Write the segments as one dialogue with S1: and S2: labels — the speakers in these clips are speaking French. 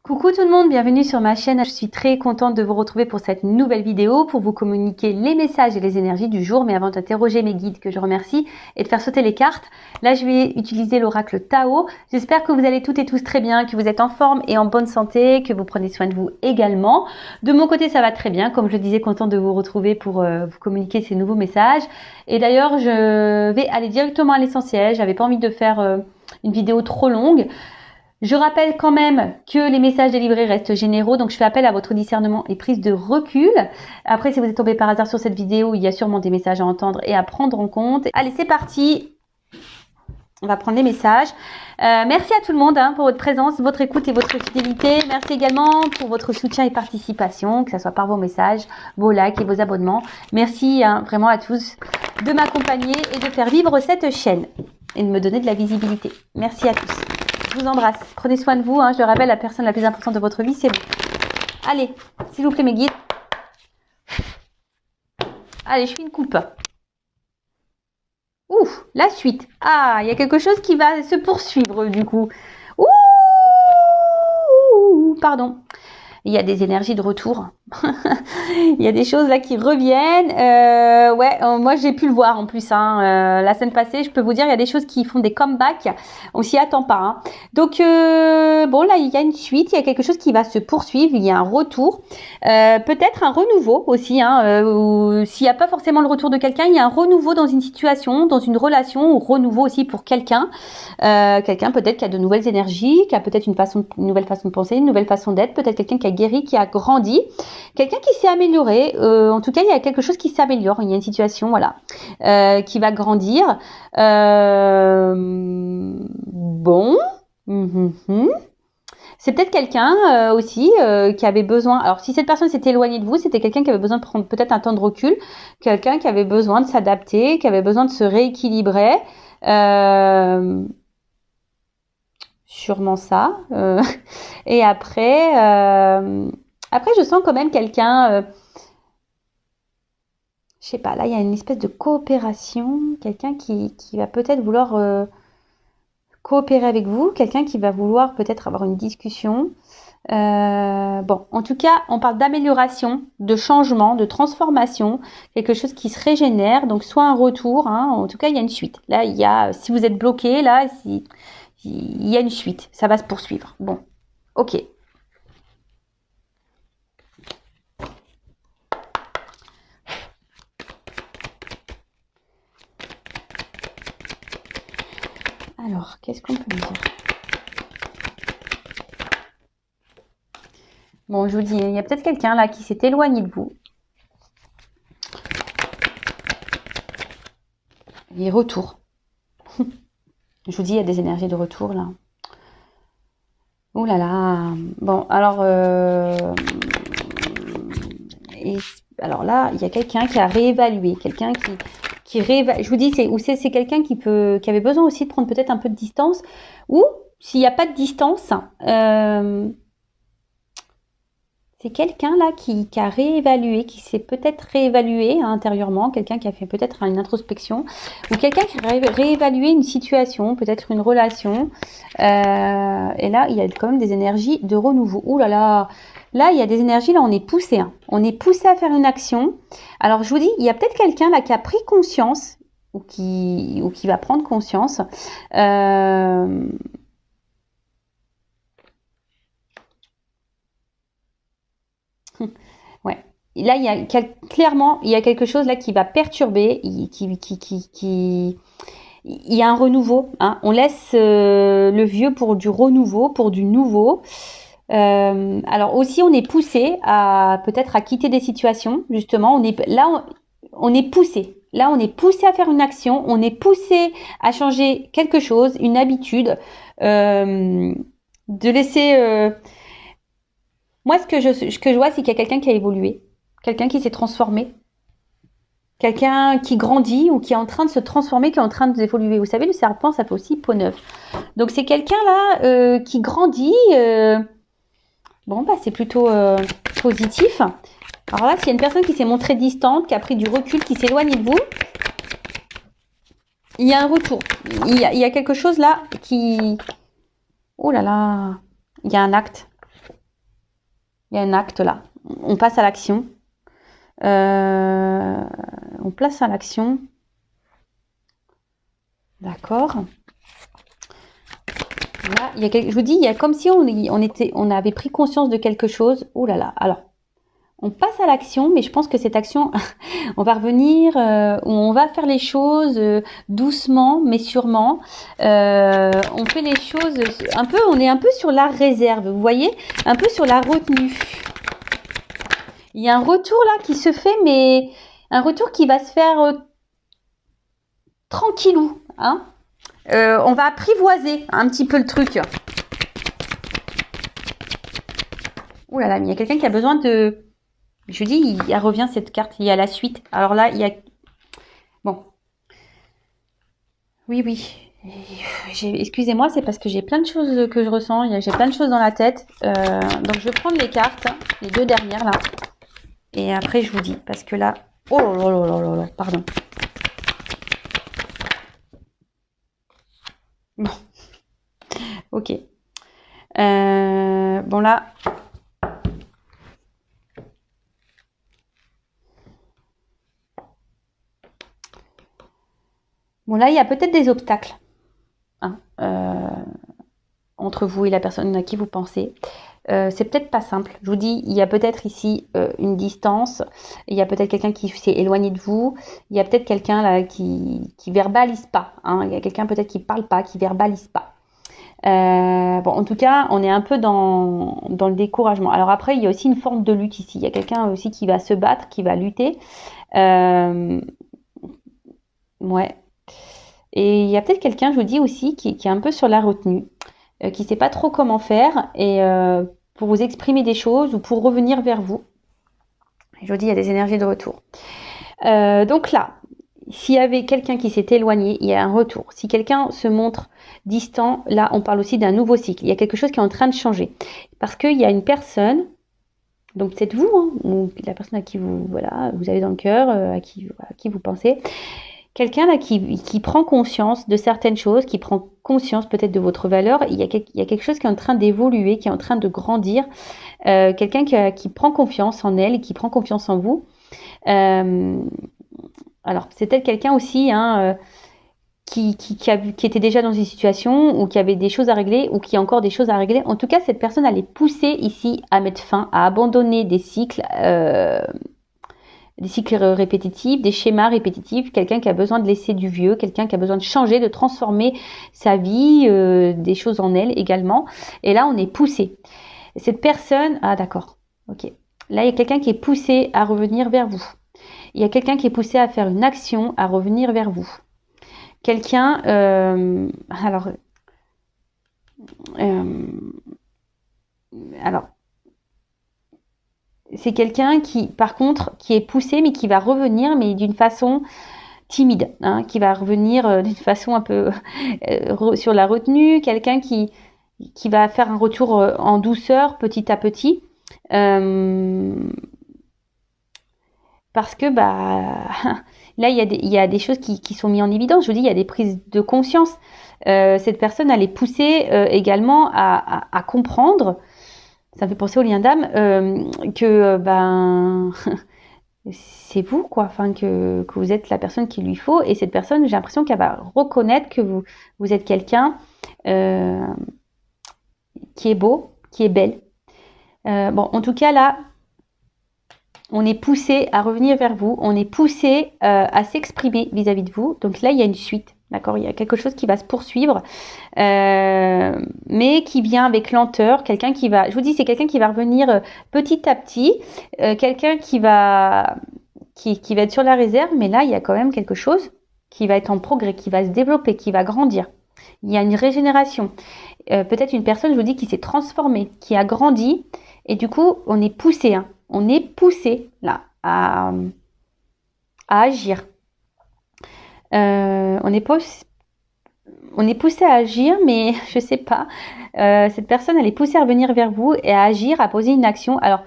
S1: Coucou tout le monde, bienvenue sur ma chaîne. Je suis très contente de vous retrouver pour cette nouvelle vidéo pour vous communiquer les messages et les énergies du jour. Mais avant d'interroger mes guides que je remercie et de faire sauter les cartes, là je vais utiliser l'oracle Tao. J'espère que vous allez toutes et tous très bien, que vous êtes en forme et en bonne santé, que vous prenez soin de vous également. De mon côté ça va très bien, comme je le disais, contente de vous retrouver pour vous communiquer ces nouveaux messages. Et d'ailleurs je vais aller directement à l'essentiel, j'avais pas envie de faire une vidéo trop longue. Je rappelle quand même que les messages délivrés restent généraux, donc je fais appel à votre discernement et prise de recul. Après, si vous êtes tombé par hasard sur cette vidéo, il y a sûrement des messages à entendre et à prendre en compte. Allez, c'est parti. On va prendre les messages. Merci à tout le monde pour votre présence, votre écoute et votre fidélité. Merci également pour votre soutien et participation, que ce soit par vos messages, vos likes et vos abonnements. Merci vraiment à tous de m'accompagner et de faire vivre cette chaîne et de me donner de la visibilité. Merci à tous. Je vous embrasse. Prenez soin de vous. Je le rappelle, la personne la plus importante de votre vie, c'est vous. Allez, s'il vous plaît, mes guides. Allez, je fais une coupe. Ouf, la suite. Ah, il y a quelque chose qui va se poursuivre, du coup. Ouh, pardon. Il y a des énergies de retour. Il y a des choses là qui reviennent. Moi j'ai pu le voir en plus. La semaine passée, je peux vous dire, il y a des choses qui font des comebacks. On s'y attend pas. Donc bon, là il y a une suite, il y a quelque chose qui va se poursuivre. Il y a un retour, peut-être un renouveau aussi. Ou s'il n'y a pas forcément le retour de quelqu'un, il y a un renouveau dans une situation, dans une relation, ou renouveau aussi pour quelqu'un. Quelqu'un peut-être qui a de nouvelles énergies, qui a peut-être une nouvelle façon de penser, une nouvelle façon d'être. Peut-être quelqu'un qui a guéri, qui a grandi. Quelqu'un qui s'est amélioré, en tout cas il y a quelque chose qui s'améliore, il y a une situation qui va grandir. Bon, c'est peut-être quelqu'un aussi qui avait besoin, alors si cette personne s'était éloignée de vous, c'était quelqu'un qui avait besoin de prendre peut-être un temps de recul, quelqu'un qui avait besoin de s'adapter, qui avait besoin de se rééquilibrer. Sûrement ça. Et après, je sens quand même quelqu'un, je sais pas, là, il y a une espèce de coopération, quelqu'un qui va peut-être vouloir coopérer avec vous, quelqu'un qui va vouloir peut-être avoir une discussion. Bon, en tout cas, on parle d'amélioration, de changement, de transformation, quelque chose qui se régénère, donc soit un retour, en tout cas, il y a une suite. Là, il y a, si vous êtes bloqué, là, il y a une suite, ça va se poursuivre. Bon, ok. Alors, qu'est-ce qu'on peut me dire? Bon, je vous dis, il y a peut-être quelqu'un là qui s'est éloigné de vous. Et retour. Je vous dis, il y a des énergies de retour là. Ouh là là. Bon, alors... alors là, il y a quelqu'un qui a réévalué. Quelqu'un qui réévalue. Je vous dis, c'est quelqu'un qui avait besoin aussi de prendre peut-être un peu de distance. Ou, s'il n'y a pas de distance... c'est quelqu'un là qui a réévalué, qui s'est peut-être réévalué intérieurement, quelqu'un qui a fait peut-être une introspection, ou quelqu'un qui a réévalué une situation, peut-être une relation. Et là, il y a quand même des énergies de renouveau. Ouh là là, là, il y a des énergies, là, on est poussé. On est poussé à faire une action. Alors, je vous dis, il y a peut-être quelqu'un là qui a pris conscience, ou qui va prendre conscience. Ouais. Et là, clairement, il y a quelque chose là qui va perturber, il y a un renouveau. On laisse le vieux pour du renouveau, pour du nouveau. Alors aussi, on est poussé à peut-être à quitter des situations. Justement, on est poussé. Là, on est poussé à faire une action. On est poussé à changer quelque chose, une habitude, de laisser. Moi, ce que je vois, c'est qu'il y a quelqu'un qui a évolué, quelqu'un qui s'est transformé, quelqu'un qui grandit ou qui est en train de se transformer, qui est en train d'évoluer. Vous savez, le serpent, ça fait aussi peau neuve. Donc, c'est quelqu'un là qui grandit. Bon, bah, c'est plutôt positif. Alors là, s'il y a une personne qui s'est montrée distante, qui a pris du recul, qui s'est éloignée de vous, il y a un retour. Il y a quelque chose là qui... Oh là là, il y a un acte. Il y a un acte là. On passe à l'action. On place à l'action. D'accord. Là, je vous dis, il y a comme si on avait pris conscience de quelque chose. Oh là là. Alors, on passe à l'action, mais je pense que cette action, on va revenir, on va faire les choses doucement, mais sûrement. On fait les choses un peu, on est un peu sur la réserve, vous voyez, un peu sur la retenue. Il y a un retour là qui se fait, mais un retour qui va se faire tranquillou, hein. On va apprivoiser un petit peu le truc. Ouh là là, mais il y a quelqu'un qui a besoin de... Je dis, il revient cette carte, il y a la suite. Alors là, il y a... Bon. Oui, oui. Excusez-moi, c'est parce que j'ai plein de choses que je ressens. J'ai plein de choses dans la tête. Donc, je vais prendre les cartes, les deux dernières là. Et après, je vous dis. Parce que là... Oh là là là là là, pardon. Bon. Ok. Bon là... Bon là, il y a peut-être des obstacles hein, entre vous et la personne à qui vous pensez. C'est peut-être pas simple. Je vous dis, il y a peut-être ici une distance. Il y a peut-être quelqu'un qui s'est éloigné de vous. Il y a peut-être quelqu'un là qui verbalise pas. Hein. Il y a quelqu'un peut-être qui parle pas, qui verbalise pas. Bon, en tout cas, on est un peu dans le découragement. Alors après, il y a aussi une forme de lutte ici. Il y a quelqu'un aussi qui va se battre, qui va lutter. Ouais. Et il y a peut-être quelqu'un, je vous dis aussi, qui est un peu sur la retenue, qui ne sait pas trop comment faire et pour vous exprimer des choses ou pour revenir vers vous. Et je vous dis, il y a des énergies de retour. Donc là, s'il y avait quelqu'un qui s'est éloigné, il y a un retour. Si quelqu'un se montre distant, là, on parle aussi d'un nouveau cycle. Il y a quelque chose qui est en train de changer. Parce qu'il y a une personne, donc c'est vous, hein, ou la personne à qui vous avez dans le cœur, à qui vous pensez. Quelqu'un là qui prend conscience de certaines choses, qui prend conscience peut-être de votre valeur, il y a quelque chose qui est en train d'évoluer, qui est en train de grandir. Quelqu'un qui prend confiance en elle, qui prend confiance en vous. Alors, c'est peut-être quelqu'un aussi hein, qui était déjà dans une situation ou qui avait des choses à régler ou qui a encore des choses à régler. En tout cas, cette personne, elle est poussée ici à mettre fin, à abandonner des cycles répétitifs, des schémas répétitifs, quelqu'un qui a besoin de laisser du vieux, quelqu'un qui a besoin de changer, de transformer sa vie, des choses en elle également. Et là, on est poussé. Cette personne, ah d'accord, ok. Là, il y a quelqu'un qui est poussé à revenir vers vous. Il y a quelqu'un qui est poussé à faire une action, à revenir vers vous. Quelqu'un, alors, c'est quelqu'un qui, par contre, qui est poussé, mais qui va revenir, mais d'une façon timide, hein, qui va revenir d'une façon un peu sur la retenue, quelqu'un qui va faire un retour en douceur, petit à petit, parce que là, il y a des choses qui sont mises en évidence. Je vous dis, il y a des prises de conscience. Cette personne, elle est poussée également à comprendre. Ça me fait penser au lien d'âme que c'est vous quoi, enfin que vous êtes la personne qu'il lui faut et cette personne, j'ai l'impression qu'elle va reconnaître que vous êtes quelqu'un qui est beau, qui est belle. Bon, en tout cas là, on est poussé à revenir vers vous, on est poussé à s'exprimer vis-à-vis de vous. Donc là, il y a une suite. D'accord, il y a quelque chose qui va se poursuivre, mais qui vient avec lenteur. Quelqu'un qui va, je vous dis, c'est quelqu'un qui va revenir petit à petit, quelqu'un qui va être sur la réserve, mais là, il y a quand même quelque chose qui va être en progrès, qui va se développer, qui va grandir. Il y a une régénération. Peut-être une personne, je vous dis, qui s'est transformée, qui a grandi, et du coup, on est poussé, hein. On est poussé là à agir. On est poussé à agir, mais je sais pas. Cette personne, elle est poussée à revenir vers vous et à agir, à poser une action. Alors,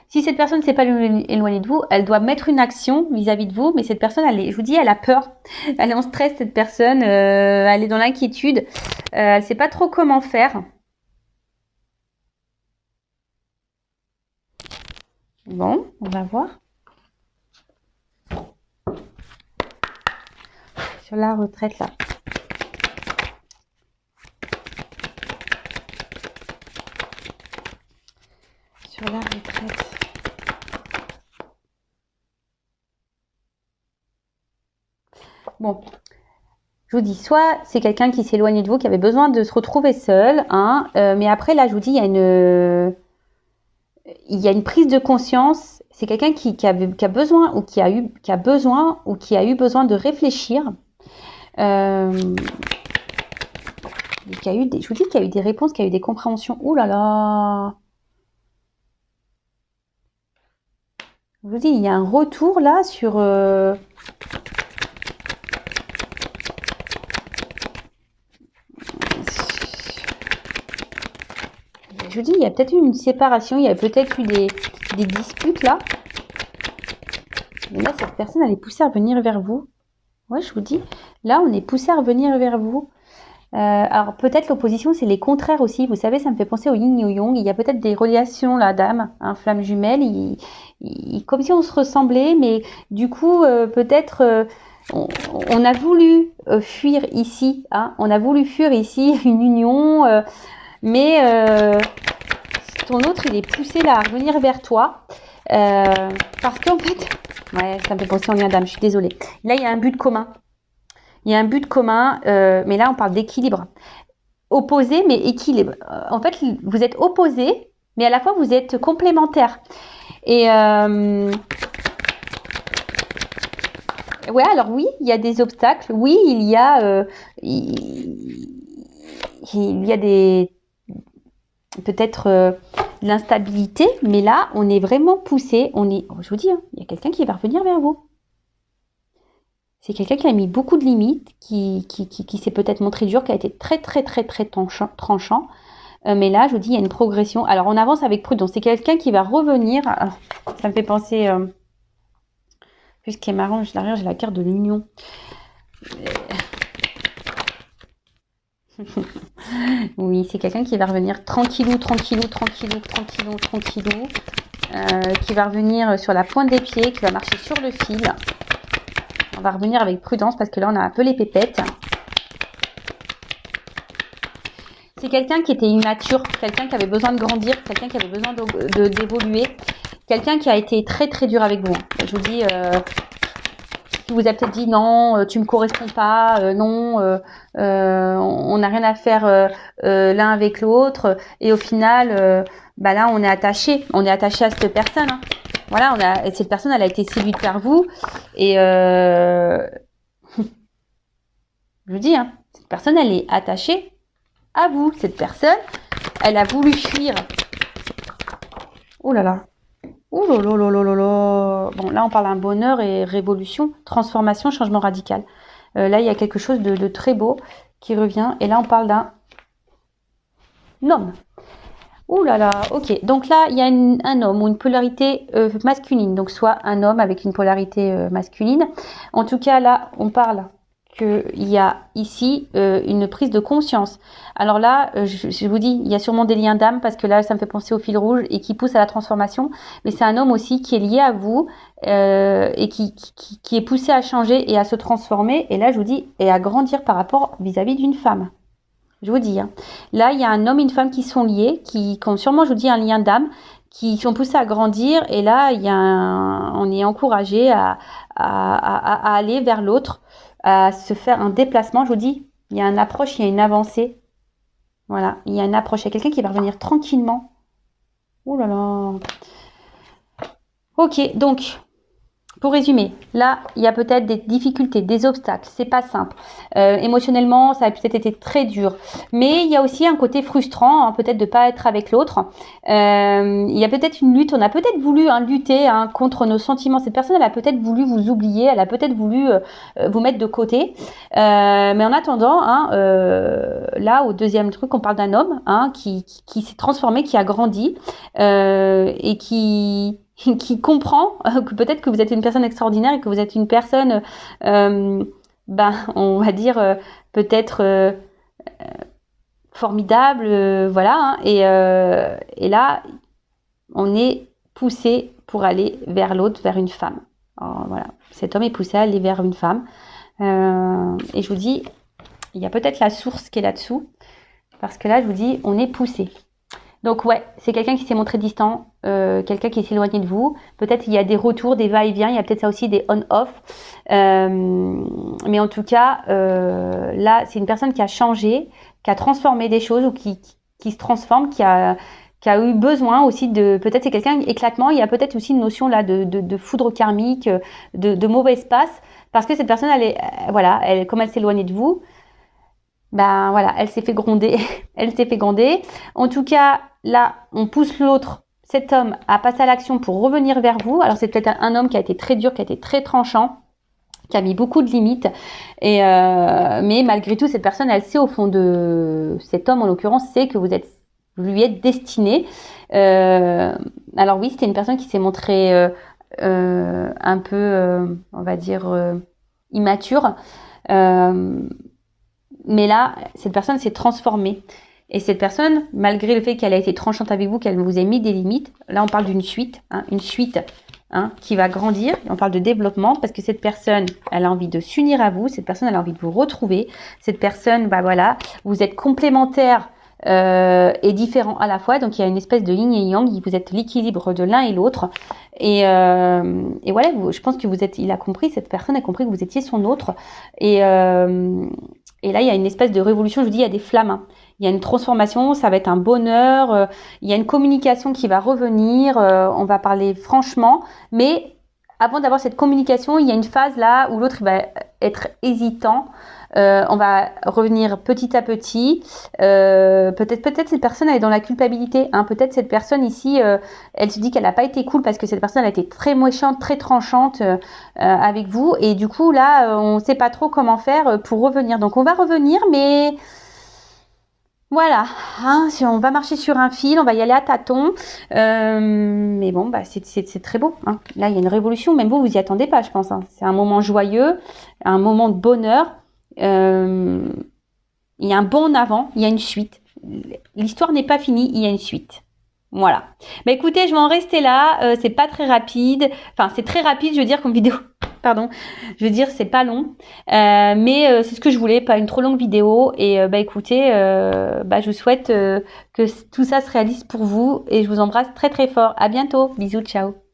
S1: si cette personne ne s'est pas éloignée de vous, elle doit mettre une action vis-à-vis de vous, mais cette personne, je vous dis, elle a peur. Elle est en stress, cette personne. Elle est dans l'inquiétude. Elle ne sait pas trop comment faire. Bon, on va voir. Sur la retraite, là. Sur la retraite. Bon, je vous dis, soit c'est quelqu'un qui s'éloigne de vous, qui avait besoin de se retrouver seul, hein, mais après, là, je vous dis, il y a une prise de conscience. C'est quelqu'un qui a besoin ou qui a eu besoin de réfléchir. Je vous dis qu'il y a eu des réponses, qu'il y a eu des compréhensions. Ouh là là! Je vous dis, il y a un retour là sur... Je vous dis, il y a peut-être eu une séparation, il y a peut-être eu des disputes là. Mais là, cette personne, elle est poussée à revenir vers vous. Ouais, je vous dis, là, on est poussé à revenir vers vous. Alors, peut-être l'opposition, c'est les contraires aussi. Vous savez, ça me fait penser au yin et au yang. Il y a peut-être des relations, là, d'âme, hein, flamme jumelle. Comme si on se ressemblait, mais du coup, peut-être... on a voulu fuir ici, hein, on a voulu fuir ici une union, mais ton autre, il est poussé là à revenir vers toi, parce qu'en fait, ouais, ça me fait penser au lien d'âme, je suis désolée. Là, il y a un but commun. Il y a un but commun, mais là, on parle d'équilibre. Opposé, mais équilibre. En fait, vous êtes opposés, mais à la fois, vous êtes complémentaires. Et ouais, alors oui, il y a des obstacles. Oui, il y a des peut-être de l'instabilité, mais là, on est vraiment poussé. Je vous dis, hein, il y a quelqu'un qui va revenir vers vous. C'est quelqu'un qui a mis beaucoup de limites, qui s'est peut-être montré dur, qui a été très tranchant. Mais là, je vous dis, il y a une progression. Alors, on avance avec prudence. C'est quelqu'un qui va revenir. Alors, ça me fait penser... Puis ce qui est marrant, derrière, j'ai la carte de l'union. Oui, c'est quelqu'un qui va revenir tranquillou, qui va revenir sur la pointe des pieds, qui va marcher sur le fil. On va revenir avec prudence parce que là, on a un peu les pépettes. C'est quelqu'un qui était immature, quelqu'un qui avait besoin de grandir, quelqu'un qui avait besoin d'évoluer, quelqu'un qui a été très dur avec vous. Je vous dis, qui vous a peut-être dit non, tu me corresponds pas, non, on n'a rien à faire l'un avec l'autre, et au final, là, on est attaché à cette personne. Hein. Voilà, cette personne, elle a été séduite par vous, et je vous dis, hein, cette personne, elle est attachée à vous. Cette personne, elle a voulu fuir. Oh là là. Oh là là là là là là. Bon, là, on parle d'un bonheur et révolution, transformation, changement radical. Là, il y a quelque chose de très beau qui revient. Et là, on parle d'un homme. Ouh là là, ok. Donc là, il y a un homme ou une polarité masculine. Donc, soit un homme avec une polarité masculine. En tout cas, là, on parle qu'il y a ici une prise de conscience. Alors là, je vous dis, il y a sûrement des liens d'âme parce que là, ça me fait penser au fil rouge et qui pousse à la transformation. Mais c'est un homme aussi qui est lié à vous et qui est poussé à changer et à se transformer. Et là, je vous dis, et à grandir par rapport vis-à-vis d'une femme. Je vous dis, hein. Là, il y a un homme et une femme qui sont liés, qui ont sûrement, je vous dis, un lien d'âme, qui sont poussés à grandir. Et là, on est encouragé à aller vers l'autre, à se faire un déplacement. Je vous dis, il y a une approche, il y a une avancée. Voilà, il y a une approche. Il y a quelqu'un qui va revenir tranquillement. Oh là là. Ok, donc, pour résumer, là, il y a peut-être des difficultés, des obstacles, c'est pas simple. Émotionnellement, ça a peut-être été très dur. Mais il y a aussi un côté frustrant, hein, peut-être de pas être avec l'autre. Il y a peut-être une lutte, on a peut-être voulu lutter contre nos sentiments. Cette personne, elle a peut-être voulu vous oublier, elle a peut-être voulu vous mettre de côté. Mais en attendant, là, au deuxième truc, on parle d'un homme qui s'est transformé, qui a grandi et qui comprend que peut-être que vous êtes une personne extraordinaire et que vous êtes une personne, on va dire, peut-être formidable, voilà. Et là, on est poussé pour aller vers l'autre, vers une femme. Alors, voilà, cet homme est poussé à aller vers une femme. Et je vous dis, il y a peut-être la source qui est là-dessous. Parce que là, je vous dis, on est poussé. Donc ouais, c'est quelqu'un qui s'est montré distant, quelqu'un qui s'est éloigné de vous. Peut-être il y a des retours, des va-et-vient, il y a peut-être ça aussi des on-off. Mais en tout cas, là, c'est une personne qui a changé, qui a transformé des choses ou qui se transforme, qui a eu besoin aussi de... Peut-être c'est quelqu'un éclatement, il y a peut-être aussi une notion là de foudre karmique, de mauvais passe. Parce que cette personne, comme elle s'est éloignée de vous, ben voilà, elle s'est fait gronder. Elle s'est fait gronder. En tout cas, là, on pousse l'autre, cet homme, à passer à l'action pour revenir vers vous. Alors, c'est peut-être un homme qui a été très dur, qui a été très tranchant, qui a mis beaucoup de limites. Mais malgré tout, cette personne, elle sait au fond de... Cet homme, en l'occurrence, sait que vous lui êtes destiné. Alors oui, c'était une personne qui s'est montrée un peu, on va dire, immature. Mais là, cette personne s'est transformée. Et cette personne, malgré le fait qu'elle a été tranchante avec vous, qu'elle vous ait mis des limites, là on parle d'une suite, une suite qui va grandir. On parle de développement parce que cette personne, elle a envie de s'unir à vous. Cette personne, elle a envie de vous retrouver. Cette personne, vous êtes complémentaires et différents à la fois. Donc il y a une espèce de yin et yang. Vous êtes l'équilibre de l'un et l'autre. Et voilà, je pense que cette personne a compris que vous étiez son autre. Et là, il y a une espèce de révolution. Je vous dis, il y a des flammes. Il y a une transformation, ça va être un bonheur. Il y a une communication qui va revenir. On va parler franchement. Mais avant d'avoir cette communication, il y a une phase là où l'autre va être hésitant. On va revenir petit à petit. Peut-être cette personne elle est dans la culpabilité. Peut-être cette personne ici, elle se dit qu'elle n'a pas été cool parce que cette personne elle a été très méchante, très tranchante avec vous. Et du coup là, on ne sait pas trop comment faire pour revenir. Donc on va revenir, mais voilà, si on va marcher sur un fil, on va y aller à tâtons. Mais bon, c'est très beau. Là, il y a une révolution. Même vous y attendez pas, je pense. C'est un moment joyeux, un moment de bonheur. Il y a un bond en avant, il y a une suite. L'histoire n'est pas finie, il y a une suite. Voilà. Écoutez, je vais en rester là. C'est pas très rapide. Enfin, c'est très rapide, je veux dire, comme vidéo. Pardon. Je veux dire, c'est pas long. Mais c'est ce que je voulais, pas une trop longue vidéo. Et écoutez, je vous souhaite que tout ça se réalise pour vous. Et je vous embrasse très très fort. À bientôt. Bisous, ciao.